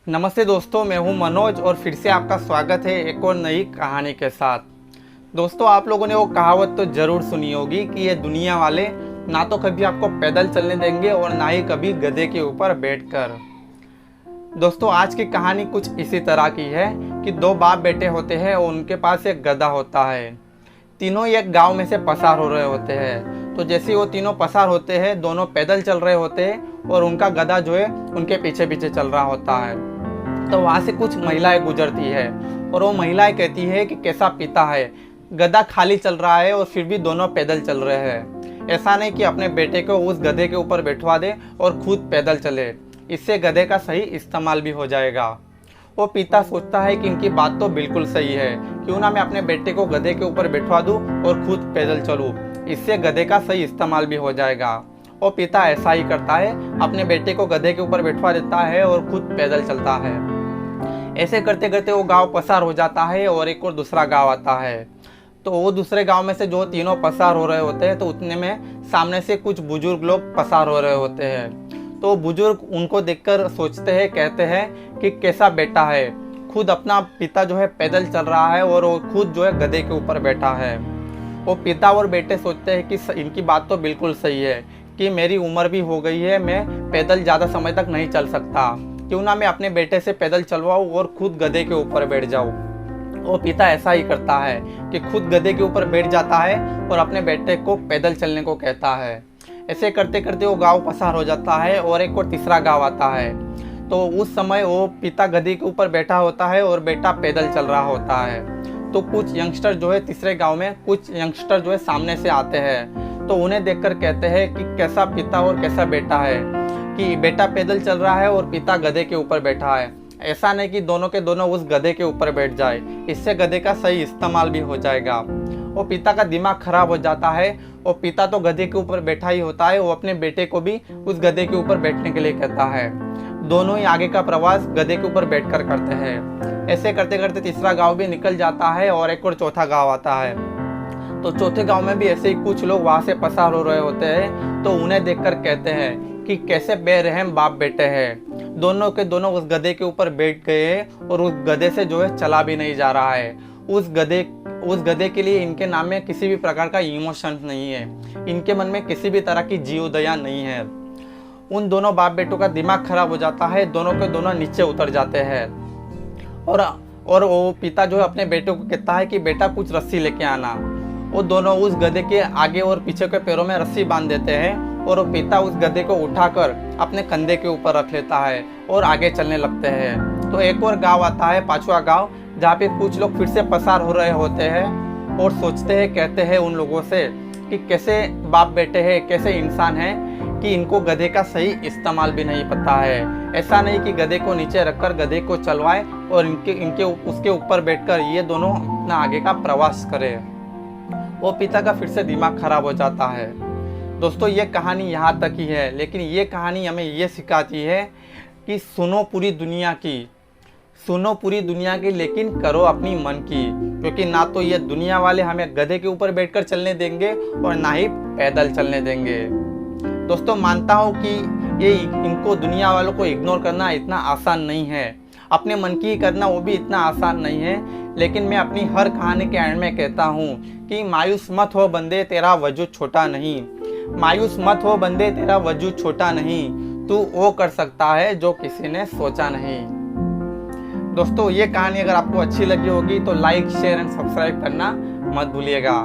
नमस्ते दोस्तों, मैं हूं मनोज और फिर से आपका स्वागत है एक और नई कहानी के साथ। दोस्तों, आप लोगों ने वो कहावत तो ज़रूर सुनी होगी कि ये दुनिया वाले ना तो कभी आपको पैदल चलने देंगे और ना ही कभी गधे के ऊपर बैठकर। दोस्तों, आज की कहानी कुछ इसी तरह की है कि दो बाप बेटे होते हैं और उनके पास एक गधा होता है। तीनों एक गांव में से पसार हो रहे होते हैं। तो जैसे वो तीनों पसार होते हैं, दोनों पैदल चल रहे होते हैं और उनका गधा जो है उनके पीछे पीछे चल रहा होता है। तो वहाँ से कुछ महिलाएं गुजरती है और वो महिलाएं कहती है कि कैसा पिता है, गधा खाली चल रहा है और फिर भी दोनों पैदल चल रहे हैं। ऐसा नहीं कि अपने बेटे को उस गधे के ऊपर बैठवा दे और खुद पैदल चले, इससे गधे का सही इस्तेमाल भी हो जाएगा। वो पिता सोचता है कि इनकी बात तो बिल्कुल सही है, क्यों ना मैं अपने बेटे को गधे के ऊपर बैठवा दूं और खुद पैदल चलूं, इससे गधे का सही इस्तेमाल भी हो जाएगा। वो पिता ऐसा ही करता है, अपने बेटे को गधे के ऊपर बैठवा देता है और खुद पैदल चलता है। ऐसे करते करते वो गांव पसार हो जाता है और एक और दूसरा गांव आता है। तो वो दूसरे गांव में से जो तीनों पसार हो रहे होते हैं, तो उतने में सामने से कुछ बुजुर्ग लोग पसार हो रहे होते हैं। तो बुजुर्ग उनको देखकर सोचते हैं, कहते हैं कि कैसा बेटा है, खुद अपना पिता जो है पैदल चल रहा है और वो खुद जो है गधे के ऊपर बैठा है। वो पिता और बेटे सोचते हैं कि इनकी बात तो बिल्कुल सही है कि मेरी उम्र भी हो गई है, मैं पैदल ज़्यादा समय तक नहीं चल सकता, क्यों ना मैं अपने बेटे से पैदल चलवाऊँ और खुद गधे के ऊपर बैठ जाऊँ। वो पिता ऐसा ही करता है कि खुद गधे के ऊपर बैठ जाता है और अपने बेटे को पैदल चलने को कहता है। ऐसे करते करते वो गांव पसार हो जाता है और एक और तीसरा गांव आता है। तो उस समय वो पिता गधे के ऊपर बैठा होता है और बेटा पैदल चल रहा होता है। तो कुछ यंगस्टर जो है तीसरे गांव में कुछ यंगस्टर जो है सामने से आते हैं। तो उन्हें देखकर कहते हैं कि कैसा पिता और कैसा बेटा है, कि बेटा पैदल चल रहा है और पिता गधे के ऊपर बैठा है। ऐसा नहीं कि दोनों के दोनों उस गधे के ऊपर बैठ जाए, इससे गधे का सही इस्तेमाल भी हो जाएगा। वो पिता का दिमाग खराब हो जाता है। वो पिता तो गधे के ऊपर बैठा ही होता है, वो अपने बेटे को भी उस गधे के ऊपर बैठने के लिए कहता है। दोनों ही आगे का प्रवास गधे के ऊपर बैठकर करते हैं। ऐसे करते करते तीसरा गांव भी निकल जाता है और एक और चौथा गांव आता है। तो चौथे गांव में भी ऐसे ही कुछ लोग वहां से पसार हो रहे होते हैं। तो उन्हें देखकर कहते हैं कि कैसे बेरहम बाप बेटे हैं, दोनों के दोनों उस गधे के ऊपर बैठ गए हैं और उस गधे से जो है चला भी नहीं जा रहा है। उस गधे के लिए इनके नाम में किसी भी प्रकार का इमोशन नहीं है, इनके मन में किसी भी तरह की जीव दया नहीं है। उन दोनों बाप बेटों का दिमाग खराब हो जाता है, दोनों के दोनों नीचे उतर जाते हैं। और वो पिता जो है अपने बेटे को कहता है कि बेटा कुछ रस्सी लेके आना। वो दोनों उस गधे के आगे और पीछे के पैरों में रस्सी बांध देते हैं और वो पिता उस गधे को उठाकर अपने कंधे के ऊपर रख लेता है और आगे चलने लगते हैं। तो एक और गांव आता है, पांचवा गांव, जहाँ पे कुछ लोग फिर से पसार हो रहे होते हैं और सोचते हैं, कहते हैं उन लोगों से कि कैसे बाप बेटे हैं, कैसे इंसान हैं कि इनको गधे का सही इस्तेमाल भी नहीं पता है। ऐसा नहीं कि गधे को नीचे रखकर गधे को चलवाए और इनके उसके ऊपर बैठकर ये दोनों अपना आगे का प्रवास करें। वो पिता का फिर से दिमाग खराब हो जाता है। दोस्तों, ये कहानी यहाँ तक ही है, लेकिन ये कहानी हमें ये सिखाती है कि सुनो पूरी दुनिया की लेकिन करो अपनी मन की, क्योंकि ना तो ये दुनिया वाले हमें गधे के ऊपर बैठकर चलने देंगे और ना ही पैदल चलने देंगे। दोस्तों, मानता हूँ कि ये इनको दुनिया वालों को इग्नोर करना इतना आसान नहीं है, अपने मन की करना वो भी इतना आसान नहीं है। लेकिन मैं अपनी हर कहानी के एंड में कहता हूँ कि मायूस मत हो बंदे, तेरा वजूद छोटा नहीं। मायूस मत हो बंदे, तेरा वजूद छोटा नहीं, तू वो कर सकता है जो किसी ने सोचा नहीं। दोस्तों, ये कहानी अगर आपको अच्छी लगी होगी तो लाइक, शेयर एंड सब्सक्राइब करना मत भूलिएगा।